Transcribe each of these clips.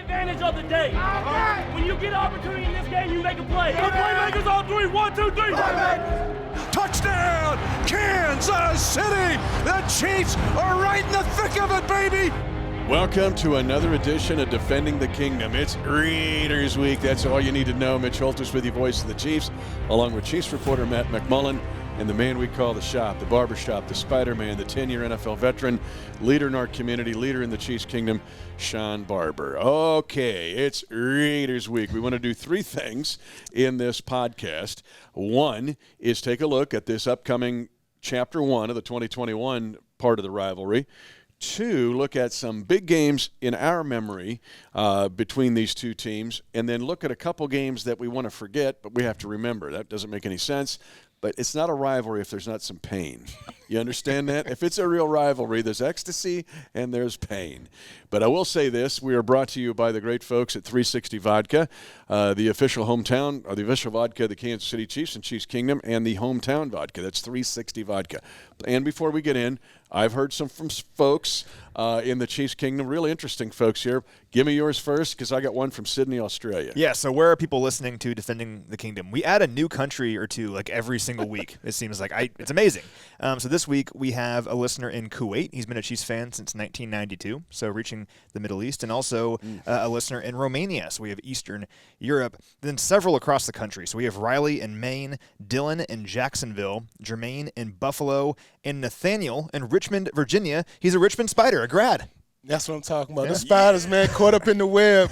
advantage of the day. When you get an opportunity in this game, you make a play. The playmakers on three. 1, 2, 3. Touchdown, Kansas City! The Chiefs are right in the thick of it, baby! Welcome to another edition of Defending the Kingdom. It's Raiders Week. That's all you need to know. Mitch Holthus with you, voice of the Chiefs, along with Chiefs reporter Matt McMullen, and the man we call the shop, the barbershop, the Spider-Man, the 10-year NFL veteran, leader in our community, leader in the Chiefs Kingdom, Sean Barber. Okay, it's Raiders Week. We want to do three things in this podcast. One is take a look at this upcoming Chapter 1 of the 2021 part of the rivalry. Two, look at some big games in our memory between these two teams, and then look at a couple games that we want to forget, but we have to remember. That doesn't make any sense. But it's not a rivalry if there's not some pain. You understand that? If it's a real rivalry, there's ecstasy and there's pain. But I will say this. We are brought to you by the great folks at 360 Vodka, the official vodka of the Kansas City Chiefs and Chiefs Kingdom, and the hometown vodka. That's 360 Vodka. And before we get in, I've heard some from folks in the Chiefs Kingdom, really interesting folks here. Give me yours first, because I got one from Sydney, Australia. Yeah, so where are people listening to Defending the Kingdom? We add a new country or two like every single week. It seems like it's amazing. So this week we have a listener in Kuwait. He's been a Chiefs fan since 1992, so reaching the Middle East, and also a listener in Romania. So we have Eastern Europe. Then several across the country. So we have Riley in Maine, Dylan in Jacksonville, Jermaine in Buffalo, and Nathaniel in Richmond, Virginia. He's a Richmond Spider, a grad. That's what I'm talking about. The Spiders, man, caught up in the web.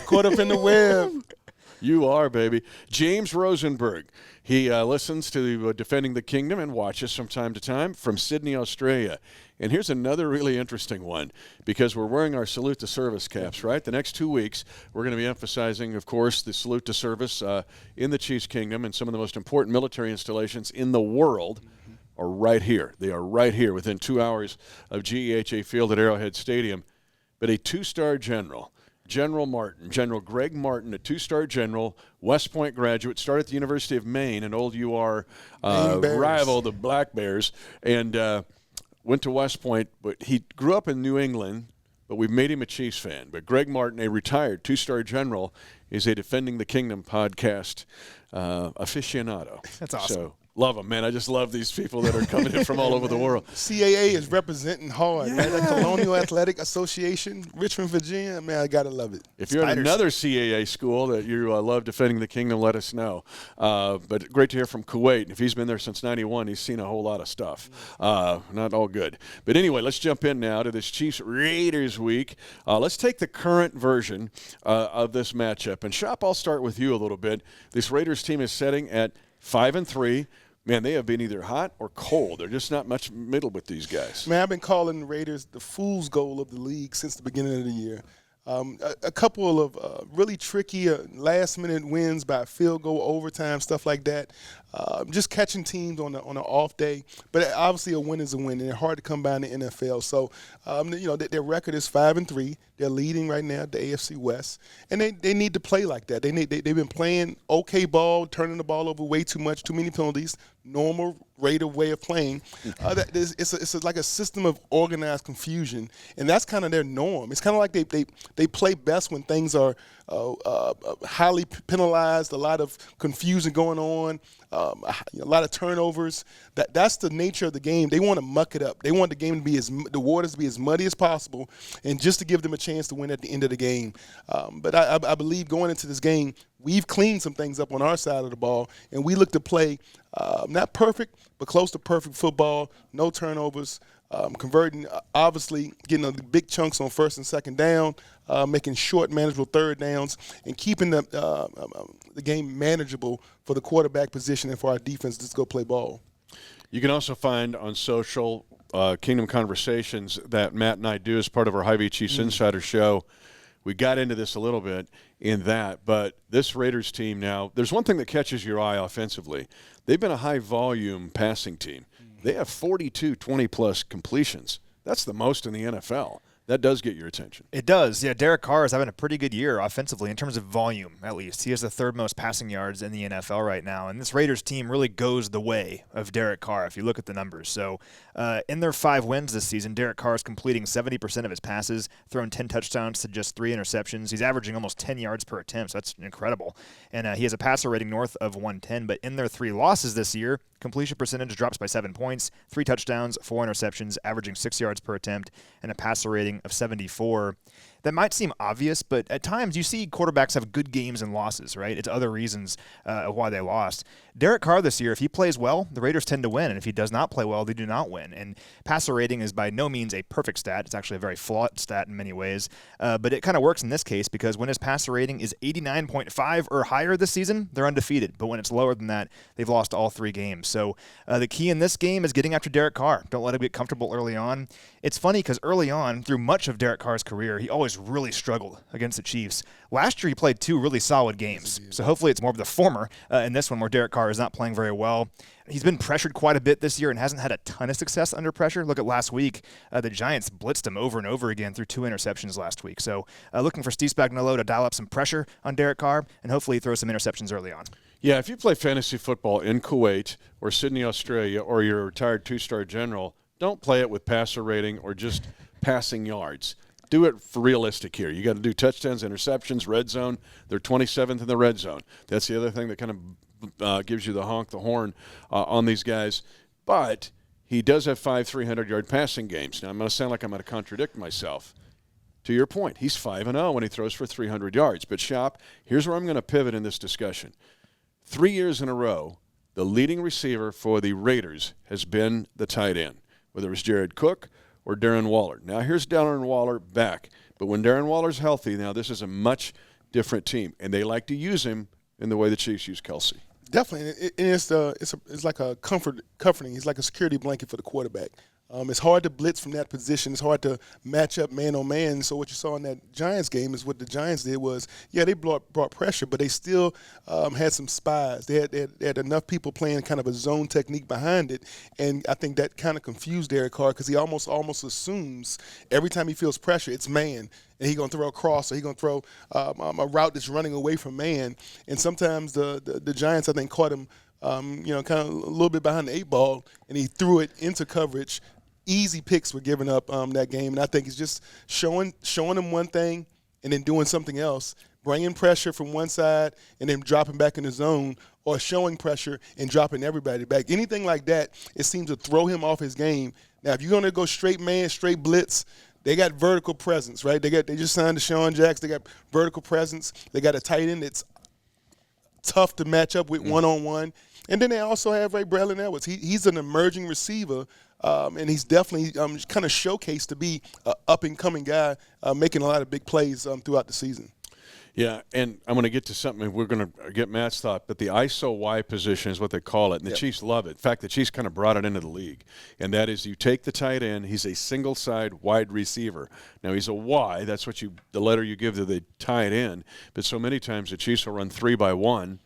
You are, baby. James Rosenberg. He listens to Defending the Kingdom and watches from time to time from Sydney, Australia. And here's another really interesting one, because we're wearing our Salute to Service caps, right? The next 2 weeks, we're going to be emphasizing, of course, the Salute to Service in the Chiefs Kingdom, and some of the most important military installations in the world are right here. They are right here within 2 hours of GEHA Field at Arrowhead Stadium. But a two-star general, General Greg Martin, a two-star general, West Point graduate, started at the University of Maine, an old UR rival, the Black Bears, and went to West Point. But he grew up in New England, but we've made him a Chiefs fan. But Greg Martin, a retired two-star general, is a Defending the Kingdom podcast aficionado. That's awesome. So, love them, man. I just love these people that are coming in from all over the world. CAA is representing hard, man. The Colonial Athletic Association, Richmond, Virginia. Man, I got to love it. If you're at another CAA school that you love Defending the Kingdom, let us know. But great to hear from Kuwait. If he's been there since 91, he's seen a whole lot of stuff. Not all good. But anyway, let's jump in now to this Chiefs Raiders week. Let's take the current version of this matchup. And Shop, I'll start with you a little bit. This Raiders team is setting at 5-3. Man, they have been either hot or cold. There's just not much middle with these guys. Man, I've been calling the Raiders the fool's goal of the league since the beginning of the year. A couple of really tricky last-minute wins by field goal, overtime, stuff like that. Just catching teams on an off day. But obviously a win is a win, and they're hard to come by in the NFL. So, their record is 5-3. They're leading right now the AFC West, and they need to play like that. They've been playing okay ball, turning the ball over way too much, too many penalties. Normal Raider way of playing. It's like a system of organized confusion, and that's kind of their norm. It's kind of like they play best when things are highly penalized, a lot of confusion going on, a lot of turnovers. That's the nature of the game. They want to muck it up. They want the game to be the waters to be as muddy as possible, and just to give them a chance to win at the end of the game. But I believe going into this game, we've cleaned some things up on our side of the ball, and we look to play not perfect, but close to perfect football, no turnovers, converting, obviously getting the big chunks on first and second down, making short, manageable third downs, and keeping the game manageable for the quarterback position and for our defense to just go play ball. You can also find on social Kingdom Conversations that Matt and I do as part of our Hy-Vee Chiefs Insider Show. We got into this a little bit in that, but this Raiders team now, there's one thing that catches your eye offensively. They've been a high-volume passing team. They have 42 20-plus completions. That's the most in the NFL. that does get your attention. It does. Yeah, Derek Carr is having a pretty good year offensively in terms of volume, at least. He has the third most passing yards in the NFL right now, and this Raiders team really goes the way of Derek Carr if you look at the numbers. So in their 5 wins this season, Derek Carr is completing 70% of his passes, throwing 10 touchdowns to just 3 interceptions. He's averaging almost 10 yards per attempt, so that's incredible. And he has a passer rating north of 110, but in their 3 losses this year, completion percentage drops by 7 points, 3 touchdowns, 4 interceptions, averaging 6 yards per attempt, and a passer rating of 74. That might seem obvious, but at times you see quarterbacks have good games and losses, right? It's other reasons why they lost. Derek Carr this year, if he plays well, the Raiders tend to win, and if he does not play well, they do not win. And passer rating is by no means a perfect stat. It's actually a very flawed stat in many ways, but it kind of works in this case because when his passer rating is 89.5 or higher this season, they're undefeated. But when it's lower than that, they've lost all 3 games. So the key in this game is getting after Derek Carr. Don't let him get comfortable early on. It's funny because early on, through much of Derek Carr's career, he always really struggled against the Chiefs. Last year, he played 2 really solid games. So hopefully it's more of the former in this one where Derek Carr is not playing very well. He's been pressured quite a bit this year and hasn't had a ton of success under pressure. Look at last week. The Giants blitzed him over and over again through 2 interceptions last week. So looking for Steve Spagnuolo to dial up some pressure on Derek Carr and hopefully throw some interceptions early on. Yeah, if you play fantasy football in Kuwait or Sydney, Australia, or you're a retired 2-star general, don't play it with passer rating or just passing yards. Do it for realistic here. You got to do touchdowns, interceptions, red zone. They're 27th in the red zone. That's the other thing that kind of gives you the honk the horn on these guys. But he does have 5 300-yard passing games. Now, I'm going to sound like I'm going to contradict myself. To your point, he's 5-0 when he throws for 300 yards. But, Shop, here's where I'm going to pivot in this discussion. 3 years in a row, the leading receiver for the Raiders has been the tight end, whether it was Jared Cook or Darren Waller. Now, here's Darren Waller back. But when Darren Waller's healthy, now this is a much different team, and they like to use him in the way the Chiefs use Kelsey. Definitely, it's like a comforting. He's like a security blanket for the quarterback. It's hard to blitz from that position. It's hard to match up man on man. So what you saw in that Giants game is what the Giants did was, they brought pressure, but they still had some spies. They had enough people playing kind of a zone technique behind it, and I think that kind of confused Derek Carr because he almost assumes every time he feels pressure, it's man. And he's going to throw a cross or he's going to throw a route that's running away from man. And sometimes the Giants, I think, caught him, kind of a little bit behind the 8 ball, and he threw it into coverage. Easy picks were given up that game. And I think it's just showing him one thing and then doing something else, bringing pressure from one side and then dropping back in the zone, or showing pressure and dropping everybody back. Anything like that, it seems to throw him off his game. Now, if you're going to go straight man, straight blitz, they got vertical presence, right? They just signed Deshaun Jackson. They got vertical presence. They got a tight end that's tough to match up with one-on-one. And then they also have Ray Braylon Edwards. He's an emerging receiver, and he's definitely kind of showcased to be an up-and-coming guy, making a lot of big plays throughout the season. Yeah, and I'm going to get to something. We're going to get Matt's thought, but the ISO Y position is what they call it, and the Chiefs love it. In fact, the Chiefs kind of brought it into the league, and that is you take the tight end. He's a single-side wide receiver. Now, he's a Y. That's what the letter you give to the tight end, but so many times the Chiefs will run 3-by-1,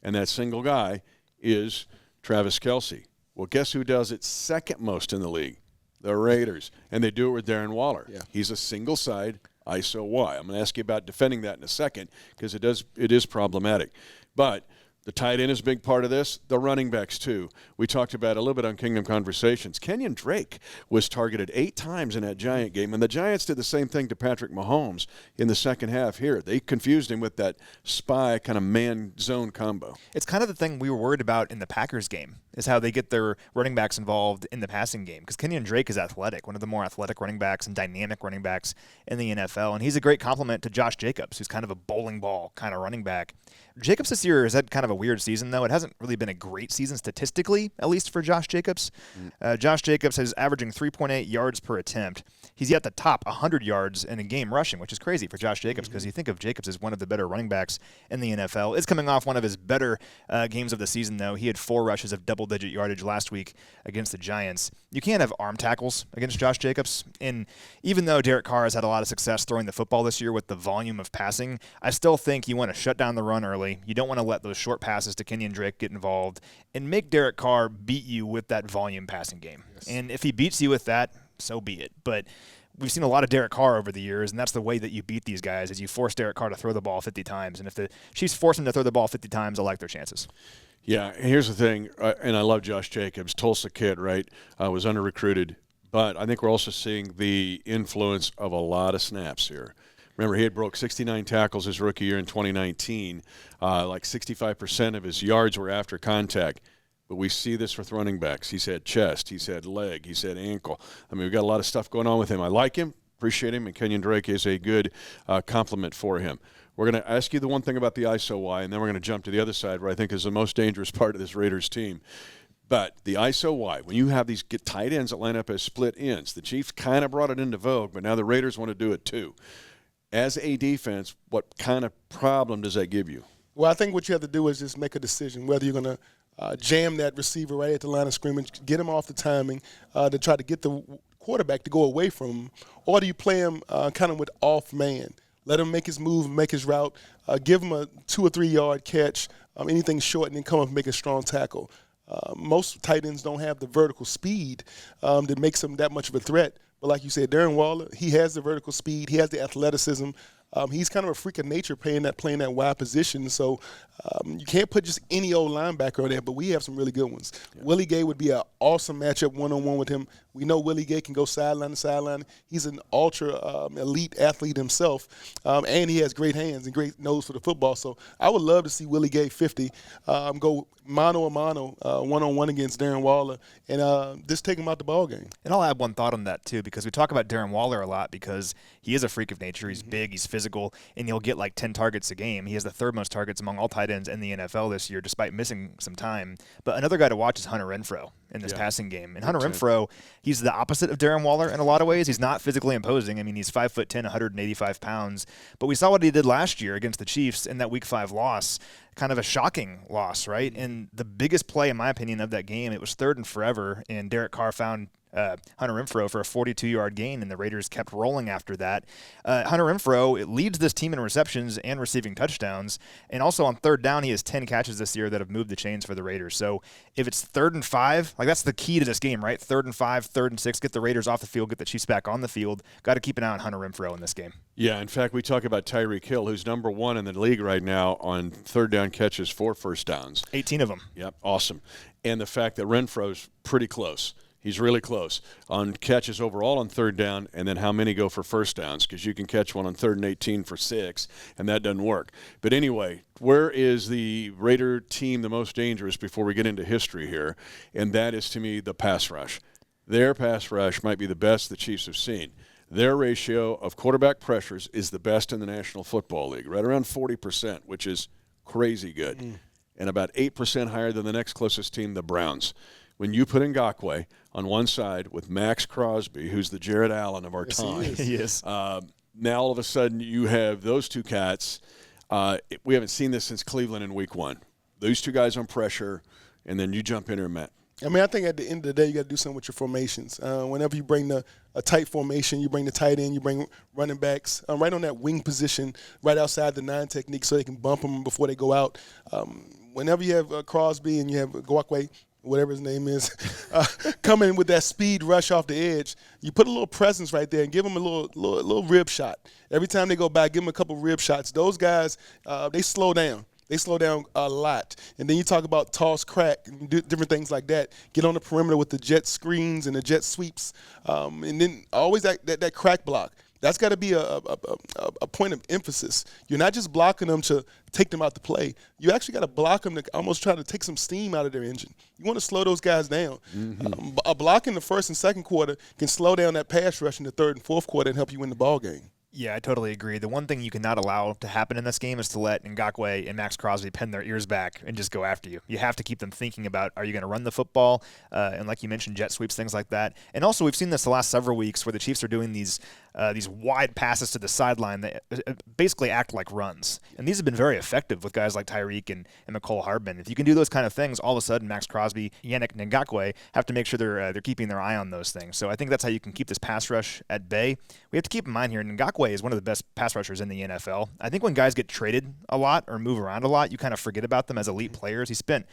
and that single guy is Travis Kelce. Well, guess who does it second most in the league? The Raiders, and they do it with Darren Waller. Yeah. He's a single-side ISO Y. I'm going to ask you about defending that in a second because it is problematic. But the tight end is a big part of this. The running backs, too. We talked about a little bit on Kingdom Conversations. Kenyon Drake was targeted 8 times in that Giant game, and the Giants did the same thing to Patrick Mahomes in the second half here. They confused him with that spy kind of man-zone combo. It's kind of the thing we were worried about in the Packers game, is how they get their running backs involved in the passing game. Because Kenyon Drake is athletic, one of the more athletic running backs and dynamic running backs in the NFL. And he's a great complement to Josh Jacobs, who's kind of a bowling ball kind of running back. Jacobs this year has had kind of a weird season, though. It hasn't really been a great season statistically, at least for Josh Jacobs. Josh Jacobs is averaging 3.8 yards per attempt. He's yet to top 100 yards in a game rushing, which is crazy for Josh Jacobs because you think of Jacobs as one of the better running backs in the NFL. It's coming off one of his better games of the season, though. He had 4 rushes of double-digit yardage last week against the Giants. You can't have arm tackles against Josh Jacobs. And even though Derek Carr has had a lot of success throwing the football this year with the volume of passing, I still think you want to shut down the run early. You don't want to let those short passes to Kenyon Drake get involved and make Derek Carr beat you with that volume passing game. Yes. And if he beats you with that, so be it. But we've seen a lot of Derek Carr over the years, and that's the way that you beat these guys is you force Derek Carr to throw the ball 50 times. And if the Chiefs force him to throw the ball 50 times, I like their chances. Yeah, here's the thing, and I love Josh Jacobs, Tulsa kid, right? Was under-recruited, but I think we're also seeing the influence of a lot of snaps here. Remember, he had broke 69 tackles his rookie year in 2019. Like 65% of his yards were after contact. But we see this with running backs. He's had chest, he's had leg, he's had ankle. I mean, we've got a lot of stuff going on with him. I like him, appreciate him, and Kenyon Drake is a good compliment for him. We're going to ask you the one thing about the ISO-Y, and then we're going to jump to the other side where I think is the most dangerous part of this Raiders team. But the ISO-Y, when you have these tight ends that line up as split ends, the Chiefs kind of brought it into vogue, but now the Raiders want to do it too. As a defense, what kind of problem does that give you? Well, I think what you have to do is just make a decision whether you're going to jam that receiver right at the line of scrimmage, get him off the timing to try to get the quarterback to go away from him, or do you play him kind of with off man? Let him make his move, make his route, give him a 2 or 3 yard catch, anything short, and then come up and make a strong tackle. Most tight ends don't have the vertical speed that makes them that much of a threat. But like you said, Darren Waller, he has the vertical speed, he has the athleticism. He's kind of a freak of nature playing that wide position. So you can't put just any old linebacker on there, but we have some really good ones. Yeah. Willie Gay would be an awesome matchup one-on-one with him. We know Willie Gay can go sideline to sideline. He's an ultra-elite athlete himself, and he has great hands and great nose for the football. So I would love to see Willie Gay 50 go mano-a-mano, one-on-one against Darren Waller, and just take him out the ball game. And I'll add one thought on that, too, because we talk about Darren Waller a lot because he is a freak of nature. He's big, he's physical, and he'll get like 10 targets a game. He has the third most targets among all tight ends in the NFL this year, despite missing some time. But another guy to watch is Hunter Renfrow in this passing game. And Hunter Renfrow, he's the opposite of Darren Waller in a lot of ways. He's not physically imposing. I mean, he's 5'10", 185 pounds. But we saw what he did last year against the Chiefs in that Week 5 loss. Kind of a shocking loss, right? And the biggest play, in my opinion, of that game, it was 3rd and forever, and Derek Carr found Hunter Renfrow for a 42-yard gain, and the Raiders kept rolling after that. Hunter Renfrow, it leads this team in receptions and receiving touchdowns, and also on 3rd down, he has 10 catches this year that have moved the chains for the Raiders. So if it's 3rd and 5, like that's the key to this game, right? 3rd and 5, 3rd and 6, get the Raiders off the field, get the Chiefs back on the field. Got to keep an eye on Hunter Renfrow in this game. Yeah, in fact, we talk about Tyreek Hill, who's number 1 in the league right now on 3rd down catches for first downs. 18 of them. Yep, awesome. And the fact that Renfro's pretty close. He's really close on catches overall on 3rd down, and then how many go for first downs, because you can catch one on 3rd and 18 for 6, and that doesn't work. But anyway, where is the Raider team the most dangerous before we get into history here? And that is, to me, the pass rush. Their pass rush might be the best the Chiefs have seen. Their ratio of quarterback pressures is the best in the National Football League, right around 40%, which is crazy good, and about 8% higher than the next closest team, the Browns. When you put Ngakoue on one side with Max Crosby, who's the Jared Allen of our time. He is. Now all of a sudden you have those two cats. We haven't seen this since Cleveland in Week 1. Those two guys on pressure, and then you jump in there, Matt. I mean, I think at the end of the day, you got to do something with your formations. Whenever you bring a tight formation, you bring the tight end, you bring running backs right on that wing position, right outside the 9 technique so they can bump them before they go out. Whenever you have Crosby and you have Ngakoue, whatever his name is, coming with that speed rush off the edge, you put a little presence right there and give them a little rib shot. Every time they go by, give them a couple rib shots. Those guys, they slow down. They slow down a lot. And then you talk about toss, crack, and different things like that. Get on the perimeter with the jet screens and the jet sweeps. And then always that crack block. That's got to be a point of emphasis. You're not just blocking them to take them out to play. You actually got to block them to almost try to take some steam out of their engine. You want to slow those guys down. A block in the first and second quarter can slow down that pass rush in the third and fourth quarter and help you win the ball game. Yeah, I totally agree. The one thing you cannot allow to happen in this game is to let Ngakoue and Max Crosby pin their ears back and just go after you. You have to keep them thinking about, are you going to run the football? And like you mentioned, jet sweeps, things like that. And also, we've seen this the last several weeks where the Chiefs are doing these these wide passes to the sideline that basically act like runs. And these have been very effective with guys like Tyreek and McCole Hardman. If you can do those kind of things, all of a sudden Max Crosby, Yannick Ngakoue have to make sure they're keeping their eye on those things. So I think that's how you can keep this pass rush at bay. We have to keep in mind here, Ngakoue is one of the best pass rushers in the NFL. I think when guys get traded a lot or move around a lot, you kind of forget about them as elite players. He spent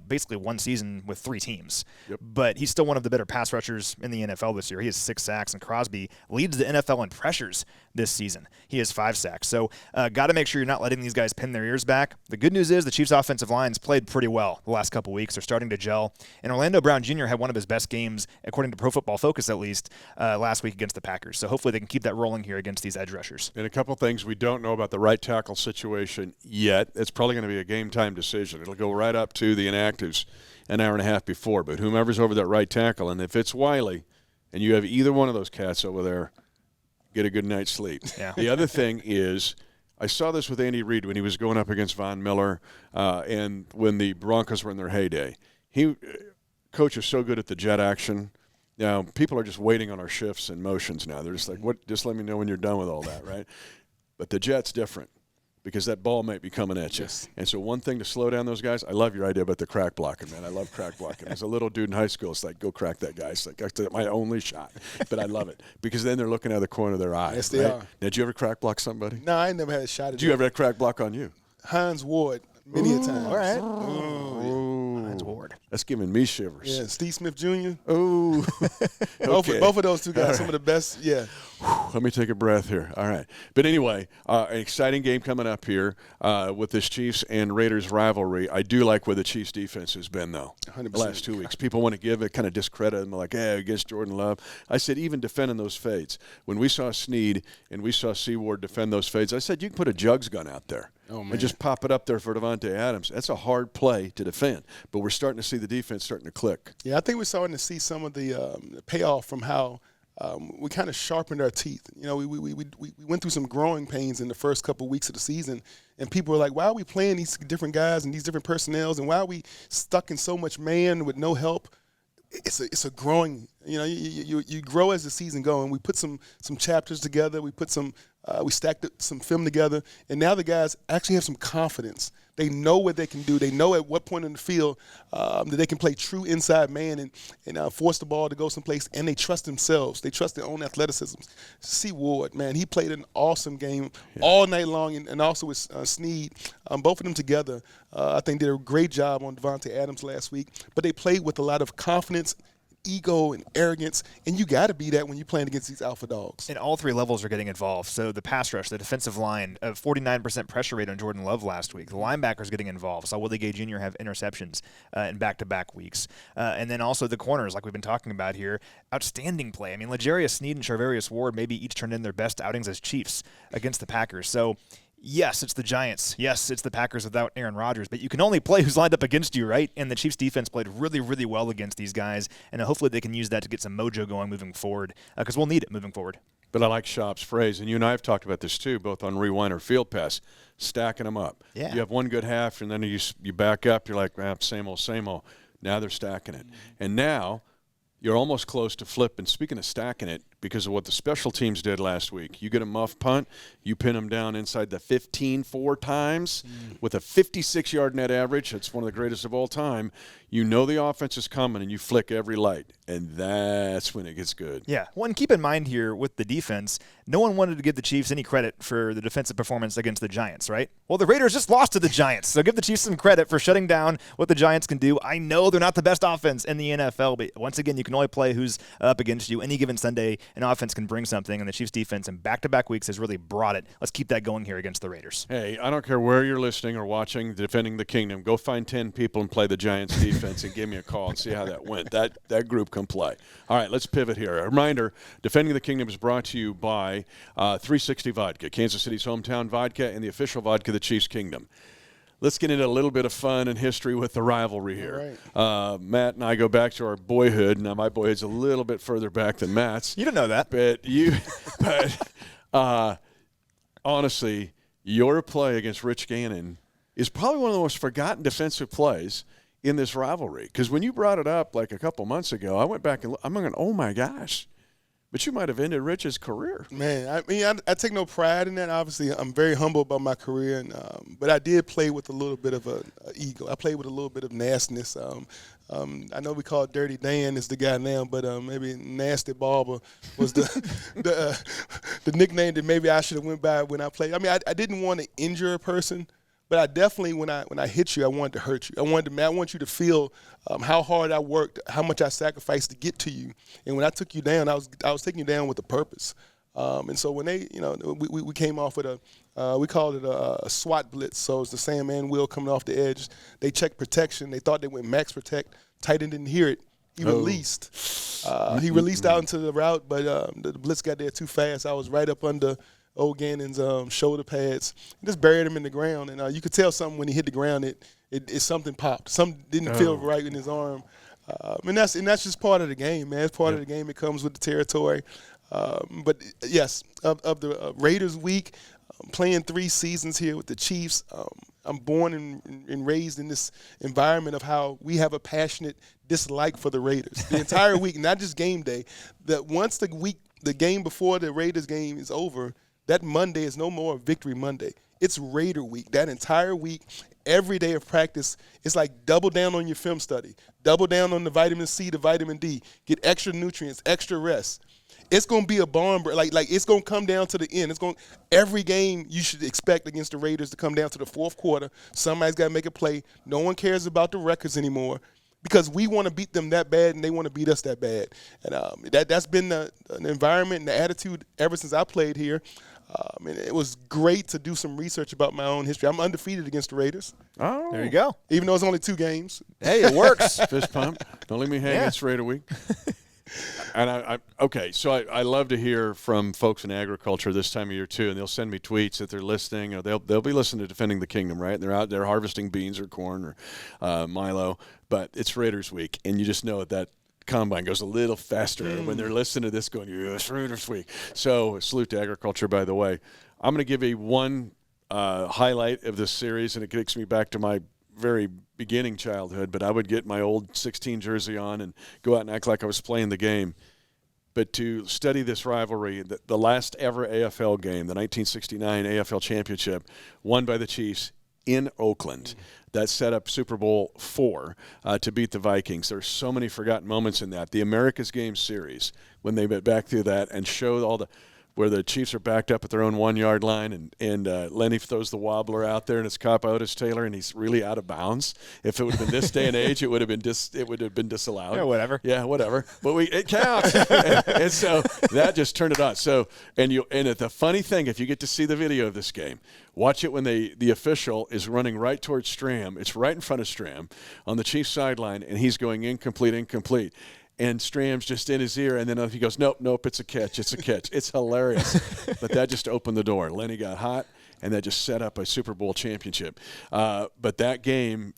basically one season with 3 teams. Yep. But he's still one of the better pass rushers in the NFL this year. He has 6 sacks, and Crosby leads the NFL in pressures this season. He has 5 sacks. So got to make sure you're not letting these guys pin their ears back. The good news is the Chiefs' offensive line's played pretty well the last couple weeks. They're starting to gel. And Orlando Brown Jr. had one of his best games, according to Pro Football Focus at least, last week against the Packers. So hopefully they can keep that rolling here against these edge rushers. And a couple things we don't know about the right tackle situation yet. It's probably going to be a game-time decision. It'll go right up to the inactives an hour and a half before. But whomever's over that right tackle, and if it's Wiley and you have either one of those cats over there, get a good night's sleep. Yeah. The other thing is, I saw this with Andy Reid when he was going up against Von Miller and when the Broncos were in their heyday. Coach is so good at the jet action. Now, people are just waiting on our shifts and motions now. They're just like, "What? Just let me know when you're done with all that," right? But the jet's different because that ball might be coming at you. Yes. And so one thing to slow down those guys, I love your idea about the crack blocking, man. I love crack blocking. As a little dude in high school, it's like, go crack that guy. It's like, that's my only shot. But I love it because then they're looking out of the corner of their eye. Yes, they are. Now, did you ever crack block somebody? No, I ain't never had a shot at Did you ever have crack block on you? Hines Ward, many a time. All right. Hines Ward. That's giving me shivers. Yeah, Steve Smith Jr. Oh, okay. Both of those two guys, some of the best. Yeah. Let me take a breath here. All right. But anyway, an exciting game coming up here with this Chiefs and Raiders rivalry. I do like where the Chiefs defense has been, though, 100%. the last 2 weeks. People want to give it, kind of discredit them, like, against Jordan Love. I said, even defending those fades. When we saw Snead and we saw Seward defend those fades, I said, you can put a jugs gun out there. Oh, man. And just pop it up there for Devontae Adams. That's a hard play to defend. But we're starting to see the defense starting to click. Yeah, I think we're starting to see some of the payoff from how we kind of sharpened our teeth. You know, we went through some growing pains in the first couple of weeks of the season, and people were like, why are we playing these different guys and these different personnels, and why are we stuck in so much man with no help? It's a growing, you know, you grow as the season goes, and we put some chapters together, we stacked some film together, and now the guys actually have some confidence. They know what they can do. They know at what point in the field that they can play true inside man and force the ball to go someplace, and they trust themselves. They trust their own athleticism. C. Ward, man, he played an awesome game all night long, and also with Snead. Both of them together, I think, did a great job on Devontae Adams last week. But they played with a lot of confidence, ego and arrogance, and you got to be that when you're playing against these alpha dogs. And all 3 levels are getting involved. So the pass rush, the defensive line, a 49% pressure rate on Jordan Love last week. The linebackers getting involved. Saw Willie Gay Jr. have interceptions in back-to-back weeks. And then also the corners, like we've been talking about here. Outstanding play. I mean, L'Jarius Sneed and Charvarius Ward maybe each turned in their best outings as Chiefs against the Packers. So yes, it's the Giants. Yes, it's the Packers without Aaron Rodgers. But you can only play who's lined up against you, right? And the Chiefs' defense played really, really well against these guys. And hopefully they can use that to get some mojo going moving forward because we'll need it moving forward. But I like Schaub's phrase, and you and I have talked about this too, both on Rewind or Field Pass, stacking them up. Yeah. You have one good half, and then you back up. You're like, same old, same old. Now they're stacking it. And now you're almost close to flip. And speaking of stacking it, because of what the special teams did last week, you get a muff punt, you pin them down inside the 15 4 times with a 56-yard net average. That's one of the greatest of all time. You know the offense is coming, and you flick every light, and that's when it gets good. Yeah. Well, and keep in mind here with the defense, no one wanted to give the Chiefs any credit for the defensive performance against the Giants, right? Well, the Raiders just lost to the Giants, so give the Chiefs some credit for shutting down what the Giants can do. I know they're not the best offense in the NFL, but once again, you can only play who's up against you. Any given Sunday, an offense can bring something, and the Chiefs' defense in back-to-back weeks has really brought it. Let's keep that going here against the Raiders. Hey, I don't care where you're listening or watching Defending the Kingdom. Go find 10 people and play the Giants defense and give me a call and see how that went. That group can play. All right, let's pivot here. A reminder, Defending the Kingdom is brought to you by 360 Vodka, Kansas City's hometown vodka and the official vodka of the Chiefs Kingdom. Let's get into a little bit of fun and history with the rivalry here. Right. Matt and I go back to our boyhood. Now, my boyhood's a little bit further back than Matt's. You didn't know that. But honestly, your play against Rich Gannon is probably one of the most forgotten defensive plays in this rivalry. Because when you brought it up like a couple months ago, I went back and I'm going, oh, my gosh. But you might have ended Rich's career. Man, I mean, I take no pride in that. Obviously, I'm very humble about my career, and but I did play with a little bit of a ego. I played with a little bit of nastiness. I know we call Dirty Dan is the guy now, but maybe Nasty Barber was the nickname that maybe I should have went by when I played. I mean, I didn't want to injure a person, but I definitely when I hit you, I wanted to hurt you. I want you to feel how hard I worked, how much I sacrificed to get to you. And when I took you down, I was taking you down with a purpose. And so when they, we came off with we called it a SWAT blitz. So it's the Sandman wheel coming off the edge. They checked protection. They thought they went max protect. Tight end didn't hear it. He released. He released out into the route, but the blitz got there too fast. I was right up under old Gannon's shoulder pads. And just buried him in the ground. And you could tell something when he hit the ground. It something popped. Something didn't feel right in his arm. And that's just part of the game, man. It's part of the game. It comes with the territory. But yes, of the Raiders week, playing 3 seasons here with the Chiefs, I'm born and raised in this environment of how we have a passionate dislike for the Raiders. The entire week, not just game day. That once the game before the Raiders game is over, that Monday is no more Victory Monday. It's Raider week. That entire week, every day of practice, it's like double down on your film study, double down on the vitamin C, the vitamin D, get extra nutrients, extra rest. It's going to be a barn, like it's going to come down to the end. Every game you should expect against the Raiders to come down to the fourth quarter. Somebody's got to make a play. No one cares about the records anymore because we want to beat them that bad and they want to beat us that bad. And that's been the environment and the attitude ever since I played here. And it was great to do some research about my own history. I'm undefeated against the Raiders. Oh, there you go. Even though it's only 2 games. Hey, it works. Fist pump. Don't leave me hanging. It's Raider week. And so I love to hear from folks in agriculture this time of year too, and they'll send me tweets that they're listening, or they'll be listening to Defending the Kingdom, right? And they're out there harvesting beans or corn or Milo, but it's Raiders week, and you just know that combine goes a little faster when they're listening to this going, yes, Raiders week. So salute to agriculture, by the way. I'm going to give you one highlight of this series, and it takes me back to my very beginning childhood, but I would get my old 16 jersey on and go out and act like I was playing the game. But to study this rivalry, the last ever AFL game, the 1969 AFL Championship, won by the Chiefs in Oakland, that set up Super Bowl IV to beat the Vikings. There's so many forgotten moments in that. The America's Game series, when they went back through that and showed all the where the Chiefs are backed up at their own 1-yard line, and Lenny throws the wobbler out there, and it's Cop Otis Taylor, and he's really out of bounds. If it would have been this day and age, it would have been disallowed. Yeah, whatever. Yeah, whatever. But it counts, and so that just turned it on. So and the funny thing, if you get to see the video of this game, watch it when the official is running right towards Stram. It's right in front of Stram on the Chiefs sideline, and he's going incomplete. And Stram's just in his ear, and then he goes, nope, it's a catch. It's hilarious. But that just opened the door. Lenny got hot, and that just set up a Super Bowl championship. But that game,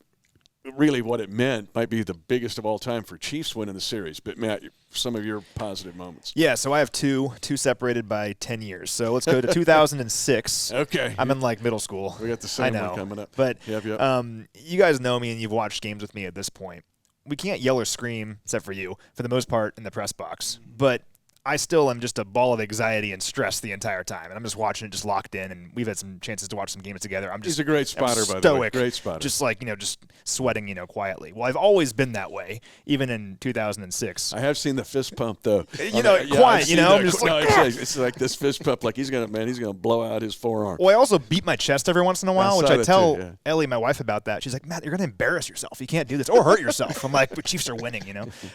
really what it meant, might be the biggest of all time for Chiefs winning the series. But, Matt, some of your positive moments. Yeah, so I have two separated by 10 years. So let's go to 2006. Okay. I'm in, middle school. We got the same one coming up. But yep. You guys know me, and you've watched games with me at this point. We can't yell or scream, except for you, for the most part in the press box. But I still am just a ball of anxiety and stress the entire time. And I'm just watching it just locked in, and we've had some chances to watch some games together. He's a great spotter, by the way. Great spotter. Just just sweating, quietly. Well, I've always been that way, even in 2006. I have seen the fist pump, though. Quiet, I'm just it's like this fist pump, like he's gonna blow out his forearm. Well, I also beat my chest every once in a while, which I tell too. Ellie, my wife, about that. She's like, Matt, you're gonna embarrass yourself. You can't do this or hurt yourself. I'm like, the Chiefs are winning,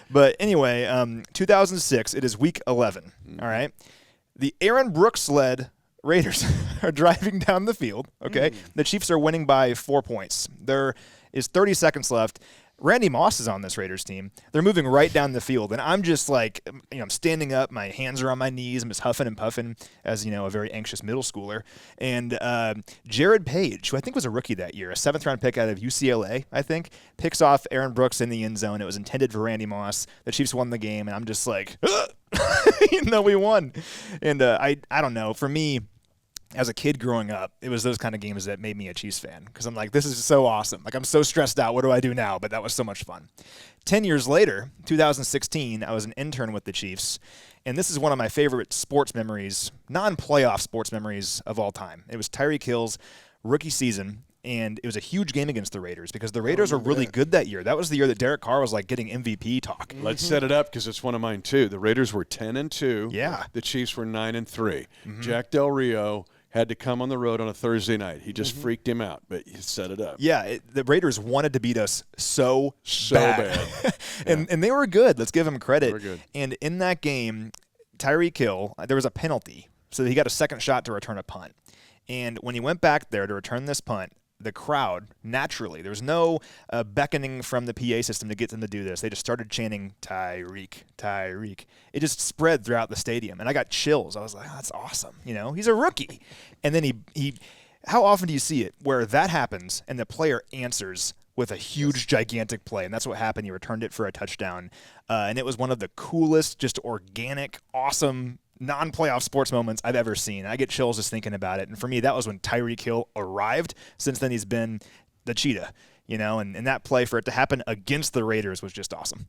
But anyway, 2006. It is week 11. All right. The Aaron Brooks-led Raiders are driving down the field, okay? The Chiefs are winning by 4 points. There is 30 seconds left. Randy Moss is on this Raiders team. They're moving right down the field, and I'm just I'm standing up. My hands are on my knees. I'm just huffing and puffing as, a very anxious middle schooler. And Jared Page, who I think was a rookie that year, a 7th-round pick out of UCLA, I think, picks off Aaron Brooks in the end zone. It was intended for Randy Moss. The Chiefs won the game, and I'm just like, we won. And I don't know. For me, as a kid growing up, it was those kind of games that made me a Chiefs fan because I'm like, this is so awesome. I'm so stressed out. What do I do now? But that was so much fun. 10 years later, 2016, I was an intern with the Chiefs, And this is one of my favorite sports memories, non-playoff sports memories of all time. It was Tyreek Hill's rookie season, and it was a huge game against the Raiders because the Raiders were really good that year. That was the year that Derek Carr was like getting MVP talk. Let's set it up because it's one of mine too. The Raiders were 10-2. Yeah. The Chiefs were 9-3. Jack Del Rio had to come on the road on a Thursday night. He just freaked him out, but he set it up. Yeah, the Raiders wanted to beat us so bad. And they were good. Let's give them credit. They were good. And in that game, Tyreek Hill, there was a penalty, so he got a second shot to return a punt. And when he went back there to return this punt, the crowd, naturally, there was no beckoning from the PA system to get them to do this. They just started chanting, Tyreek, Tyreek. It just spread throughout the stadium, and I got chills. I was like, oh, that's awesome. You know, he's a rookie. And then he how often do you see it where that happens and the player answers with a huge, gigantic play? And that's what happened. He returned it for a touchdown. And it was one of the coolest, just organic, awesome non-playoff sports moments I've ever seen. I get chills just thinking about it. And for me, that was when Tyreek Hill arrived. Since then, he's been the cheetah, you know, and that play for it to happen against the Raiders was just awesome.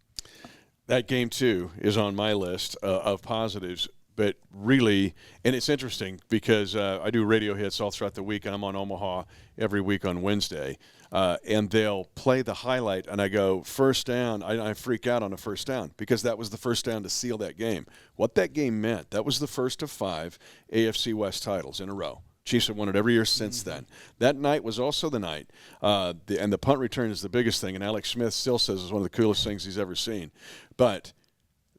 That game, too, is on my list of positives. But really, and it's interesting because I do radio hits all throughout the week, and I'm on Omaha every week on Wednesday. And they'll play the highlight, and I go, first down. I freak out on a first down because that was the first down to seal that game. What that game meant, that was the first of 5 AFC West titles in a row. Chiefs have won it every year since then. That night was also the night, and the punt return is the biggest thing, and Alex Smith still says it's one of the coolest things he's ever seen. But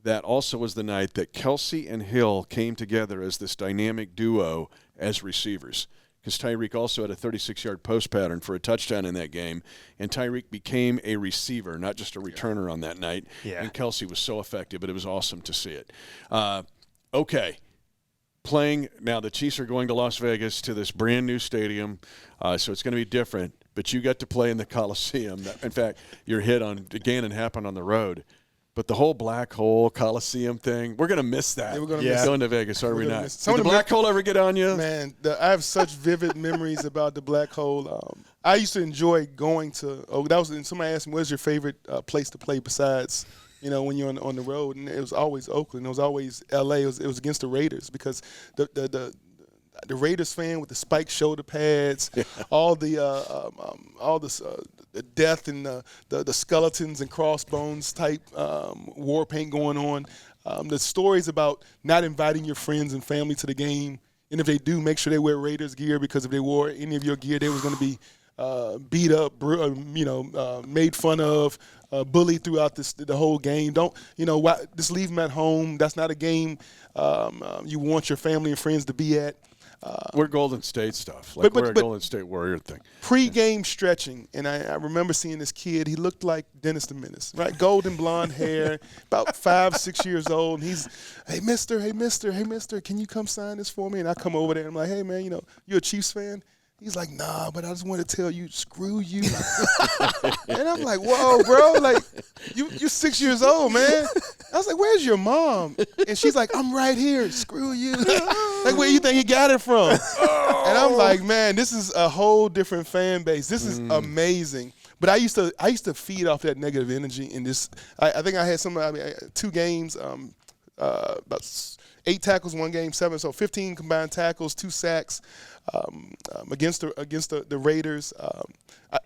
that also was the night that Kelsey and Hill came together as this dynamic duo as receivers. Because Tyreek also had a 36-yard post pattern for a touchdown in that game, and Tyreek became a receiver, not just a returner on that night. Yeah. And Kelsey was so effective, but it was awesome to see it. Okay. Playing now, the Chiefs are going to Las Vegas to this brand new stadium, so it's going to be different. But you got to play in the Coliseum. In fact, your hit on Gannon happened on the road. But the whole black hole Coliseum thing, we're going to miss that. Yeah, we're going to miss going to Vegas, are we not? Some Did of the black hole ever get on you? Man, I have such vivid memories about the black hole. I used to enjoy going to. Somebody asked me, "Where's your favorite place to play besides, you know, when you're on the road?" And it was always Oakland. It was always L.A. It was against the Raiders because the Raiders fan with the spiked shoulder pads, all the death and the skeletons and crossbones type war paint going on. The stories about not inviting your friends and family to the game, and if they do, make sure they wear Raiders gear because if they wore any of your gear, they was going to be beat up, made fun of, bullied throughout the whole game. Just leave them at home. That's not a game you want your family and friends to be at. We're Golden State stuff. We're a Golden State Warrior thing. Pre-game stretching, and I remember seeing this kid. He looked like Dennis the Menace, right? Golden blonde hair, about 5, 6 years old. And he's, hey, mister, can you come sign this for me? And I come over there, and I'm like, hey, man, you a Chiefs fan? He's like, nah, but I just want to tell you, screw you. And I'm like, whoa, bro, like, you're 6 years old, man. I was like, where's your mom? And she's like, I'm right here, screw you. Like, where you think he got it from? And I'm like, man, this is a whole different fan base. This is amazing. But I used to feed off that negative energy. And I think I had 2 games, about 8 tackles, 1 game, 7, so 15 combined tackles, 2 sacks. Against the Raiders,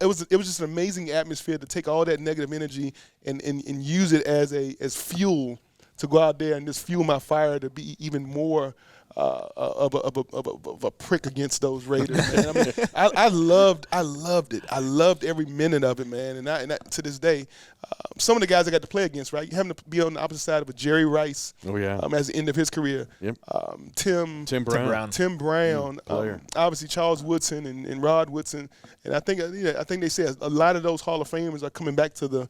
it was just an amazing atmosphere to take all that negative energy and use it as fuel to go out there and just fuel my fire to be even more of a prick against those Raiders. Man. I mean, I loved it. I loved every minute of it, man. And to this day, some of the guys I got to play against, right? You having to be on the opposite side of a Jerry Rice. Oh yeah. As the end of his career. Yep. Tim Brown. Obviously Charles Woodson and Rod Woodson. And I think they said a lot of those Hall of Famers are coming back to the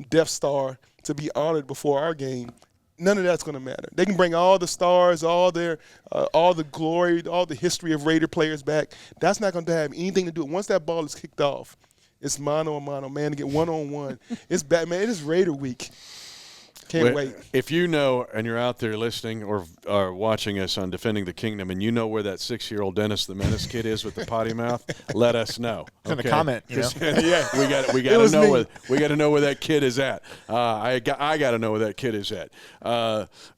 Death Star to be honored before our game. None of that's going to matter. They can bring all the stars, all the glory, all the history of Raider players back. That's not going to have anything to do. Once that ball is kicked off, it's mano a mano, man, to get one-on-one. It's bad, man. It is Raider week. Can't wait. If you know and you're out there listening or watching us on Defending the Kingdom and you know where that 6-year-old Dennis the Menace kid is with the potty mouth, let us know. In the comment, yeah, we got to know where that kid is at. I got to know where that kid is at.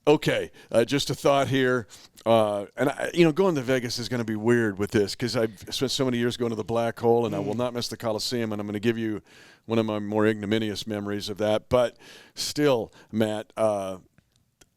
Okay, just a thought here. Going to Vegas is going to be weird with this because I've spent so many years going to the Black Hole, and I will not miss the Coliseum, and I'm going to give you one of my more ignominious memories of that. But still, Matt,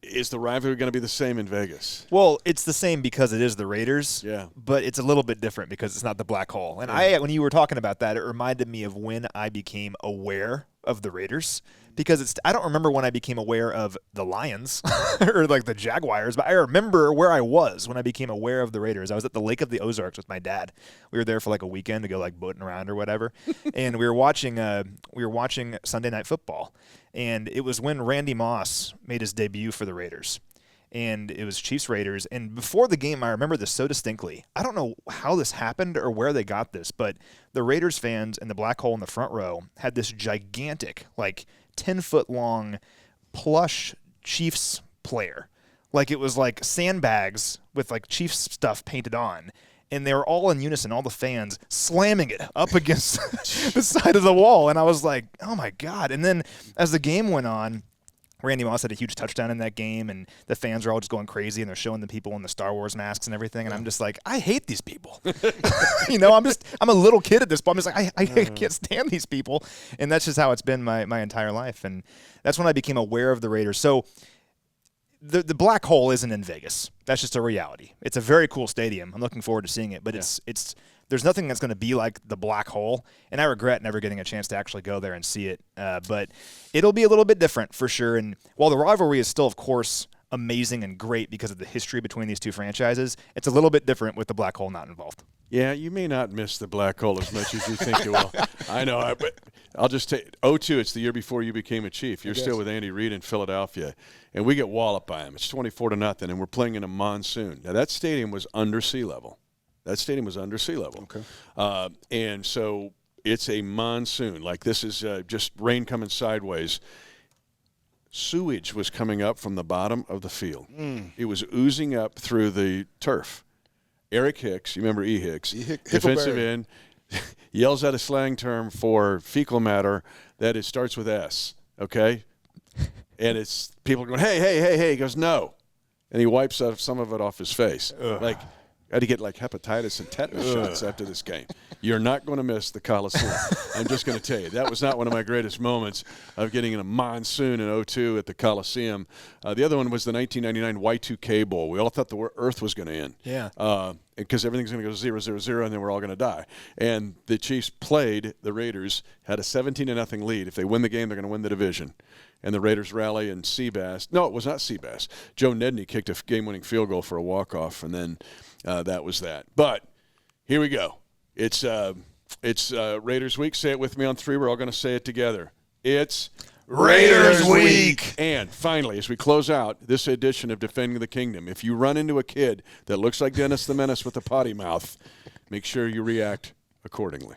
is the rivalry going to be the same in Vegas? Well, it's the same because it is the Raiders. Yeah. But it's a little bit different because it's not the Black Hole. And when you were talking about that, it reminded me of when I became aware of the Raiders. Because I don't remember when I became aware of the Lions or like the Jaguars, but I remember where I was when I became aware of the Raiders. I was at the Lake of the Ozarks with my dad. We were there for like a weekend to go like boating around or whatever, and we were watching Sunday Night Football, and it was when Randy Moss made his debut for the Raiders. And it was Chiefs Raiders. And before the game, I remember this so distinctly. I don't know how this happened or where they got this, but the Raiders fans in the Black Hole in the front row had this gigantic, like 10-foot-long plush Chiefs player. Like it was like sandbags with like Chiefs stuff painted on. And they were all in unison, all the fans slamming it up against the side of the wall. And I was like, oh my God. And then as the game went on, Randy Moss had a huge touchdown in that game, and the fans are all just going crazy, and they're showing the people in the Star Wars masks and everything, and I'm just like, I hate these people. I'm a little kid at this point. I'm just like, I can't stand these people, and that's just how it's been my entire life, and that's when I became aware of the Raiders. So the Black Hole isn't in Vegas. That's just a reality. It's a very cool stadium. I'm looking forward to seeing it, but it's there's nothing that's going to be like the Black Hole, and I regret never getting a chance to actually go there and see it. But it'll be a little bit different for sure. And while the rivalry is still, of course, amazing and great because of the history between these two franchises, it's a little bit different with the Black Hole not involved. Yeah, you may not miss the Black Hole as much as you think you will. I know, but I'll just take 2002. It's the year before you became a Chief. You're still with Andy Reid in Philadelphia, and we get walloped by him. It's 24-0, and we're playing in a monsoon. Now that stadium was under sea level. Okay. And so it's a monsoon. Like this is just rain coming sideways. Sewage was coming up from the bottom of the field. It was oozing up through the turf. Eric Hicks, you remember E. Hicks, defensive end, yells out a slang term for fecal matter that it starts with S, okay? And it's people going, hey. He goes, no. And he wipes some of it off his face. Like, I had to get like hepatitis and tetanus shots after this game. You're not going to miss the Coliseum. I'm just going to tell you. That was not one of my greatest moments of getting in a monsoon in 2002 at the Coliseum. The other one was the 1999 Y2K Bowl. We all thought the Earth was going to end. Yeah. Because everything's going to go 0-0-0, and then we're all going to die. And the Chiefs played the Raiders, had a 17-0 lead. If they win the game, they're going to win the division. And the Raiders rally, and Seabass – no, it was not Seabass. Joe Nedney kicked a game-winning field goal for a walk-off, and then that was that. But here we go. It's Raiders Week. Say it with me on three. We're all going to say it together. It's Raiders Week. And finally, as we close out this edition of Defending the Kingdom, if you run into a kid that looks like Dennis the Menace with a potty mouth, make sure you react accordingly.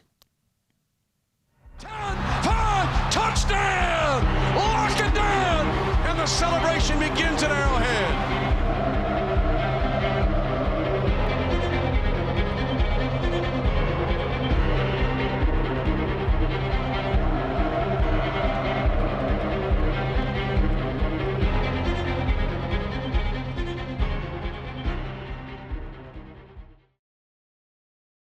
10, 5, touchdown! Lock it down! And the celebration begins at Arrowhead.